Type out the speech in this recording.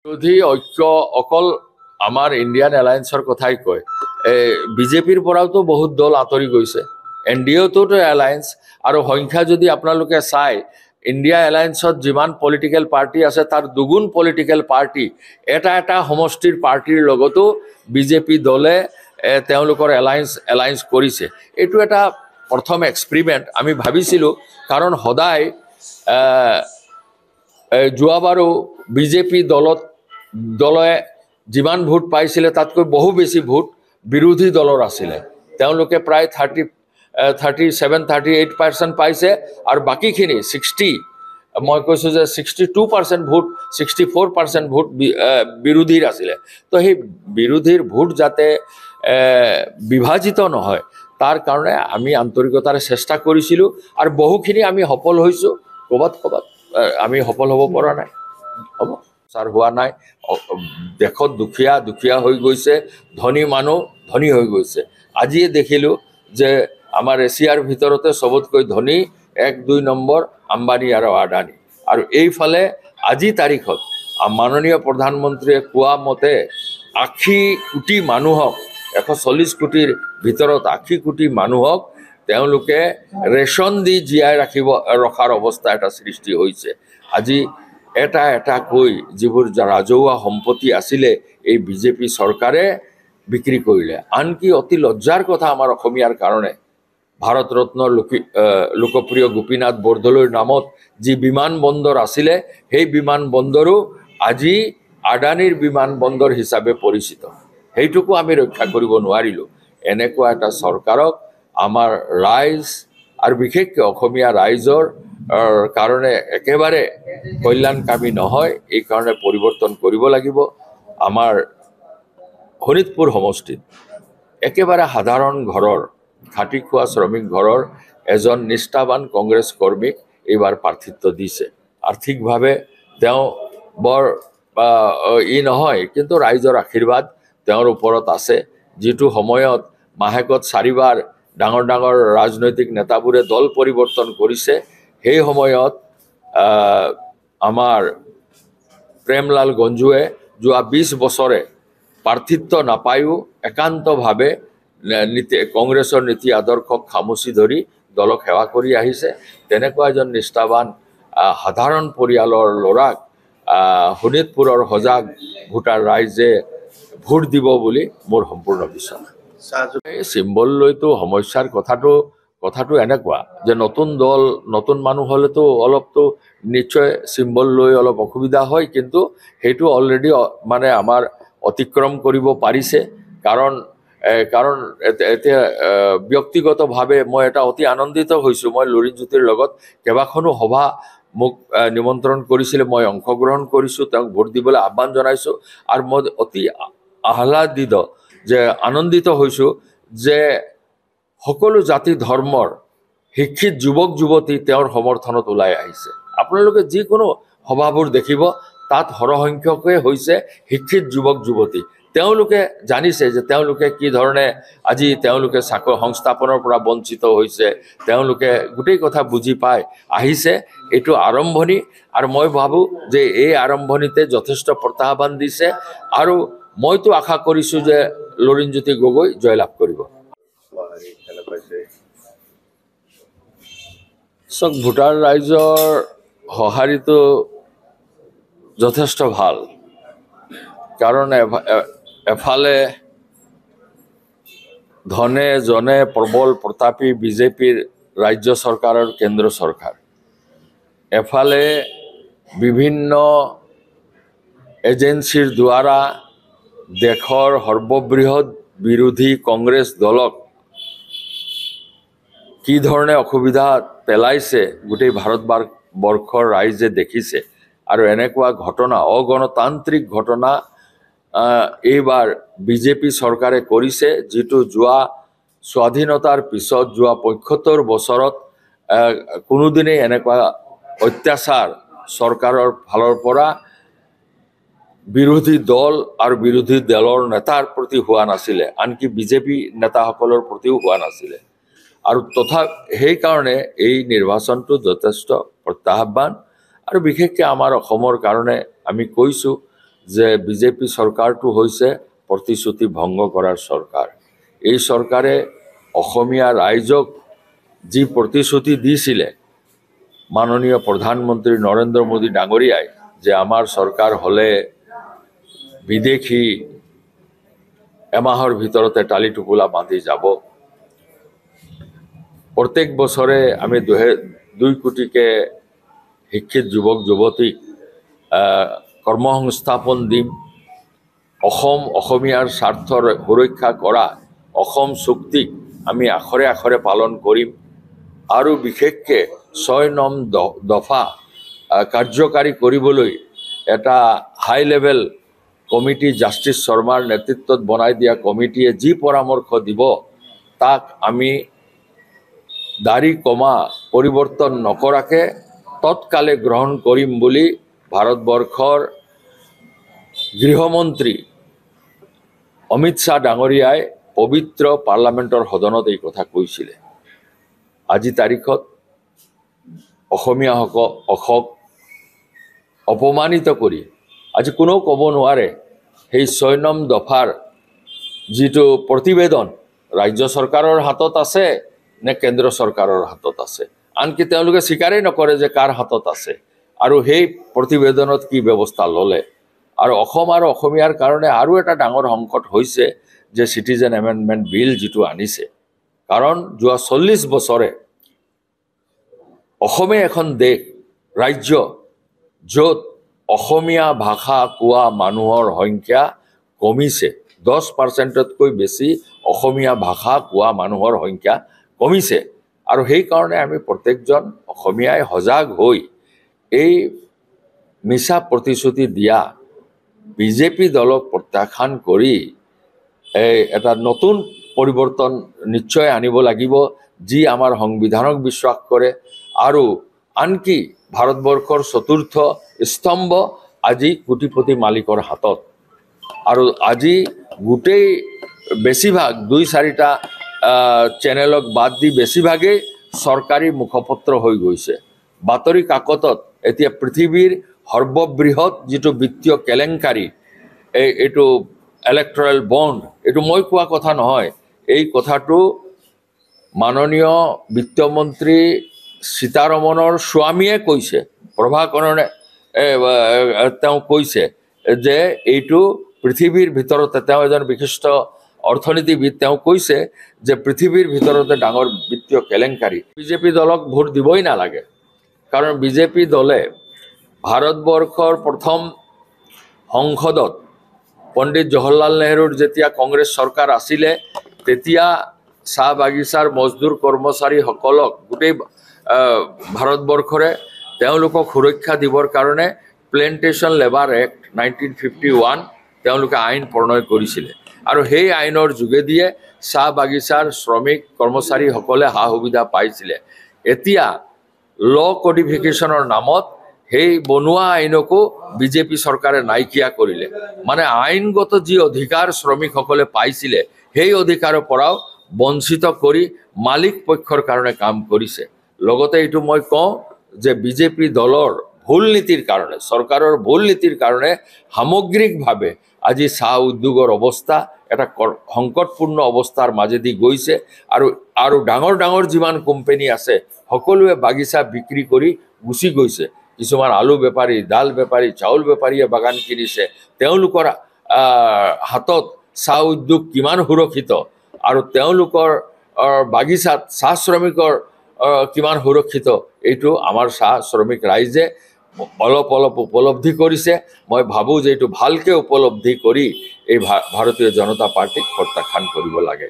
বিৰোধী ঐক্য অকল আমাৰ ইণ্ডিয়ান এলায়েন্সৰ কথাই কয়। বিজেপিৰ পৰাওতো বহুত দল আঁতৰি গৈছে, NDAতো এলায়েন্স, আৰু সংখ্যা যদি আপোনালোকে চায় ইণ্ডিয়া এলায়েন্সত যিমান পলিটিকেল পাৰ্টি আছে তাৰ দুগুণ পলিটিকেল পাৰ্টি এটা সমষ্টিৰ পাৰ্টিৰ লগতো বিজেপি দলে তেওঁলোকৰ এলায়েন্স কৰিছে। এইটো এটা প্ৰথম এক্সপেৰিমেণ্ট আমি ভাবিছিলোঁ, কাৰণ সদায় যোৱাবাৰো বিজেপি দলে যিমান ভোট পাইছিলে তাতকৈ বহু বেছি ভোট বিৰোধী দলৰ আছিলে। তেওঁলোকে প্ৰায় 37-38% পাইছে, আৰু বাকীখিনি 60, মই কৈছোঁ যে 62% ভোট, 64% ভোট বিৰোধীৰ আছিলে। তো সেই বিৰোধীৰ ভোট যাতে বিভাজিত নহয় তাৰ কাৰণে আমি আন্তৰিকতাৰে চেষ্টা কৰিছিলোঁ, আৰু বহুখিনি আমি সফল হৈছোঁ। ক'ৰবাত আমি সফল হ'ব পৰা নাই, হ'ব হোৱা নাই। দেশত দুখীয়া হৈ গৈছে, ধনী মানুহ ধনী হৈ গৈছে। আজিয়ে দেখিলোঁ যে আমাৰ এছিয়াৰ ভিতৰতে চবতকৈ ধনী 1-2 নম্বৰ আম্বানী আৰু আদানী। আৰু এইফালে আজি তাৰিখত মাননীয় প্ৰধানমন্ত্ৰীয়ে কোৱা মতে 80 কোটি মানুহক, 140 কোটিৰ ভিতৰত 80 কোটি মানুহক তেওঁলোকে ৰেচন দি জীয়াই ৰখাৰ অৱস্থা এটা সৃষ্টি হৈছে। আজি এটা কৈ যিবোৰ ৰাজহুৱা সম্পত্তি আছিলে এই বিজেপি চৰকাৰে বিক্ৰী কৰিলে। আনকি অতি লজ্জাৰ কথা আমাৰ অসমীয়াৰ কাৰণে, ভাৰত ৰত্ন লোকপ্ৰিয় গোপীনাথ বৰদলৈৰ নামত যি বিমান বন্দৰ আছিলে সেই বিমান বন্দৰো আজি আদানীৰ বিমান বন্দৰ হিচাপে পৰিচিত। সেইটোকো আমি ৰক্ষা কৰিব নোৱাৰিলোঁ। এনেকুৱা এটা চৰকাৰক আমাৰ ৰাইজ আৰু বিশেষকৈ অসমীয়া ৰাইজৰ কাৰণে একেবাৰে কল্যাণকামী নহয়। এই কাৰণে পৰিৱৰ্তন কৰিব লাগিব। আমাৰ শোণিতপুৰ সমষ্টিত একেবাৰে সাধাৰণ ঘৰৰ, খাটি খোৱা শ্ৰমিক ঘৰৰ এজন নিষ্ঠাৱান কংগ্ৰেছ কৰ্মীক এইবাৰ প্ৰাৰ্থিত্ব দিছে। আৰ্থিকভাৱে তেওঁ বৰ নহয়, কিন্তু ৰাইজৰ আশীৰ্বাদ তেওঁৰ ওপৰত আছে। যিটো সময়ত মাহেকত 4বাৰ ডাঙৰ ৰাজনৈতিক নেতাবোৰে দল পৰিৱৰ্তন কৰিছে, সেই সময়ত আমাৰ প্ৰেমলাল গঞ্জুৱে যোৱা 20 বছৰে প্ৰাৰ্থিত্ব নাপায়ো একান্তভাৱে কংগ্ৰেছৰ নীতি আদৰ্শক খামুচি ধৰি দলক সেৱা কৰি আহিছে। তেনেকুৱা এজন নিষ্ঠাৱান সাধাৰণ পৰিয়ালৰ ল'ৰাক শোণিতপুৰৰ সজাগ ভোটাৰ ৰাইজে ভোট দিব বুলি মোৰ সম্পূৰ্ণ বিশ্বাস। এই চিম্বল লৈতো সমস্যাৰ কথাটো এনেকুৱা যে নতুন দল, নতুন মানুহ হ'লেতো অলপতো নিশ্চয় চিম্বল লৈ অলপ অসুবিধা হয়, কিন্তু সেইটো অলৰেডি মানে আমাৰ অতিক্ৰম কৰিব পাৰিছে। কাৰণ এতিয়া ব্যক্তিগতভাৱে মই এটা অতি আনন্দিত হৈছোঁ। মই লুৰিণজ্যোতিৰ লগত কেইবাখনো সভা মোক নিমন্ত্ৰণ কৰিছিলে, মই অংশগ্ৰহণ কৰিছোঁ, তেওঁক ভোট দিবলৈ আহ্বান জনাইছোঁ। আৰু মই অতি আহ্লাদিত যে আনন্দিত হৈছোঁ যে সকলো জাতি ধৰ্মৰ শিক্ষিত যুৱক যুৱতী তেওঁৰ সমৰ্থনত ওলাই আহিছে। আপোনালোকে যিকোনো সভাবোৰ দেখিব, তাত সৰহসংখ্যকে হৈছে শিক্ষিত যুৱক যুৱতী। তেওঁলোকে জানিছে যে তেওঁলোকে কি ধৰণে আজি তেওঁলোকে চাকৰি সংস্থাপনৰ পৰা বঞ্চিত হৈছে, তেওঁলোকে গোটেই কথা বুজি পাই আহিছে। এইটো আৰম্ভণি, আৰু মই ভাবোঁ যে এই আৰম্ভণিতে যথেষ্ট প্ৰত্যাহ্বান দিছে, আৰু মইতো আশা কৰিছোঁ যে লুৰিণজ্যোতি গগৈ জয়লাভ কৰিব। চব ভোটাৰ ৰাইজৰ সঁহাৰিটো যথেষ্ট ভাল, কাৰণ এফালে ধনে জনে প্ৰবল প্ৰতাপী বিজেপিৰ ৰাজ্য চৰকাৰ আৰু কেন্দ্ৰ চৰকাৰ, এফালে বিভিন্ন এজেঞ্চিৰ দ্বাৰা দেশৰ সৰ্ববৃহৎ বিৰোধী কংগ্ৰেছ দলক কি ধৰণে অসুবিধাত পেলাইছে গোটেই ভাৰতবৰ্ষৰ ৰাইজে দেখিছে। আৰু এনেকুৱা ঘটনা, অগণতান্ত্ৰিক ঘটনা এইবাৰ বিজেপি চৰকাৰে কৰিছে, যিটো যোৱা স্বাধীনতাৰ পিছত যোৱা 75 বছৰত কোনোদিনেই এনেকুৱা অত্যাচাৰ চৰকাৰৰ ফালৰ পৰা বিৰোধী দল আৰু বিৰোধী দলৰ নেতাৰ প্ৰতি হোৱা নাছিলে, আনকি বিজেপি নেতাসকলৰ প্ৰতিও হোৱা নাছিলে। আৰু সেইকাৰণে এই নিৰ্বাচনটো যথেষ্ট প্ৰত্যাহ্বান। আৰু বিশেষকৈ আমাৰ অসমৰ কাৰণে আমি কৈছোঁ যে বিজেপি চৰকাৰটো হৈছে প্ৰতিশ্ৰুতি ভংগ কৰাৰ চৰকাৰ। এই চৰকাৰে অসমীয়া ৰাইজক যি প্ৰতিশ্ৰুতি দিছিলে মাননীয় প্ৰধানমন্ত্ৰী নৰেন্দ্ৰ মোদী ডাঙৰীয়াই যে আমাৰ চৰকাৰ হ'লে বিদেশী এমাহৰ ভিতৰতে টালি টোপোলা বান্ধি যাব। প্ৰত্যেক বছৰে আমি 2 কোটিকে শিক্ষিত যুৱক যুৱতীক কৰ্মসংস্থাপন দিম। অসমীয়াৰ স্বাৰ্থৰ সুৰক্ষা কৰা অসম চুক্তিক আমি আখৰে আখৰে পালন কৰিম। আৰু বিশেষকৈ 6 নং দফা কাৰ্যকাৰী কৰিবলৈ এটা হাই লেভেল কমিটি জাষ্টিছ শৰ্মাৰ নেতৃত্বত বনাই দিয়া কমিটিয়ে যি পৰামৰ্শ দিব তাক আমি দাড়ি কমা পৰিৱৰ্তন নকৰাকে তৎকালে গ্ৰহণ কৰিম বুলি ভাৰতবৰ্ষৰ গৃহমন্ত্ৰী অমিত শ্বাহ ডাঙৰীয়াই পবিত্ৰ পাৰ্লামেণ্টৰ সদনত এই কথা কৈছিলে। আজি তাৰিখত অসমীয়াসকলক অপমানিত কৰি আজি কোনেও ক'ব নোৱাৰে সেই 6 নং দফাৰ যিটো প্ৰতিবেদন ৰাজ্য চৰকাৰৰ হাতত আছে নে কেন্দ্ৰ চৰকাৰৰ হাতত আছে। আনকি তেওঁলোকে স্বীকাৰেই নকৰে যে কাৰ হাতত আছে আৰু সেই প্ৰতিবেদনত কি ব্যৱস্থা ল'লে। আৰু অসম আৰু অসমীয়াৰ কাৰণে আৰু এটা ডাঙৰ সংকট হৈছে যে চিটিজেন এমেণ্ডমেণ্ট বিল যিটো আনিছে। কাৰণ যোৱা 40 বছৰে অসমে এখন দেশ ৰাজ্য য'ত অসমীয়া ভাষা কোৱা মানুহৰ সংখ্যা কমিছে। 10%তকৈ বেছি অসমীয়া ভাষা কোৱা মানুহৰ সংখ্যা কমিছে। আৰু সেইকাৰণে আমি প্ৰত্যেকজন অসমীয়াই সজাগ হৈ এই মিছা প্ৰতিশ্ৰুতি দিয়া বিজেপি দলক প্ৰত্যাখ্যান কৰি এটা নতুন পৰিৱৰ্তন নিশ্চয় আনিব লাগিব, যি আমাৰ সংবিধানক বিশ্বাস কৰে। আৰু আনকি ভাৰতবৰ্ষৰ চতুৰ্থ স্তম্ভ আজি কোটিপতি মালিকৰ হাতত। আৰু আজি গোটেই বেছিভাগ 2-4টা চেনেলক বাদ দি বেছিভাগেই চৰকাৰী মুখপত্ৰ হৈ গৈছে। বাতৰি কাকতত এতিয়া পৃথিৱীৰ সৰ্ববৃহৎ যিটো বিত্তীয় কেলেংকাৰী এইটো ইলেক্ট্ৰল বণ্ড, এইটো মই কোৱা কথা নহয়, এই কথাটো মাননীয় বিত্তমন্ত্ৰী সীতাৰমণৰ স্বামীয়ে কৈছে, প্ৰভাকৰণে তেওঁ কৈছে যে এইটো পৃথিৱীৰ ভিতৰতে, তেওঁ এজন বিশিষ্ট অৰ্থনীতিবিদ, তেওঁ কৈছে যে পৃথিৱীৰ ভিতৰতে ডাঙৰ বিত্তীয় কেলেংকাৰী। বিজেপি দলক ভোট দিবই নালাগে, কাৰণ বিজেপি দলে ভাৰতবৰ্ষৰ প্ৰথম সংসদত পণ্ডিত জৱাহৰলাল নেহৰুৰ যেতিয়া কংগ্ৰেছ চৰকাৰ আছিলে তেতিয়া চাহ বাগিচাৰ মজদুৰ কৰ্মচাৰীসকলক গোটেই ভাৰতবৰ্ষৰে তেওঁলোকক সুৰক্ষা দিবৰ কাৰণে প্লেণ্টেশ্যন লেবাৰ এক্ট 1951 তেওঁলোকে আইন প্ৰণয়ন কৰিছিলে। আৰু সেই আইনৰ যোগেদিয়ে চাহ বাগিচাৰ শ্ৰমিক কৰ্মচাৰীসকলে সা সুবিধা পাইছিলে। এতিয়া ল' কডিফিকেশ্যনৰ নামত সেই বনোৱা আইনকো বিজেপি চৰকাৰে নাইকিয়া কৰিলে। মানে আইনগত যি অধিকাৰ শ্ৰমিকসকলে পাইছিলে সেই অধিকাৰৰ পৰাও বঞ্চিত কৰি মালিক পক্ষৰ কাৰণে কাম কৰিছে। লগতে এইটো মই কওঁ যে বিজেপি দলৰ ভুল নীতিৰ কাৰণে, চৰকাৰৰ ভুল নীতিৰ কাৰণে সামগ্ৰিকভাৱে আজি চাহ উদ্যোগৰ অৱস্থা এটা সংকটপূৰ্ণ অৱস্থাৰ মাজেদি গৈছে। আৰু ডাঙৰ ডাঙৰ যিমান কোম্পানী আছে সকলোৱে বাগিচা বিক্ৰী কৰি গুচি গৈছে। কিছুমান আলু বেপাৰী, দাল বেপাৰী, চাউল বেপাৰীয়ে বাগান কিনিছে। তেওঁলোকৰ হাতত চাহ উদ্যোগ কিমান সুৰক্ষিত আৰু তেওঁলোকৰ বাগিচাত চাহ শ্ৰমিকৰ কিমান সুৰক্ষিত, এইটো আমাৰ চাহ শ্ৰমিক ৰাইজে অলপ অলপ উপলব্ধি কৰিছে। মই ভাবোঁ যে এইটো ভালকৈ উপলব্ধি কৰি এই ভাৰতীয় জনতা পাৰ্টীক প্ৰত্যাখ্যান কৰিব লাগে।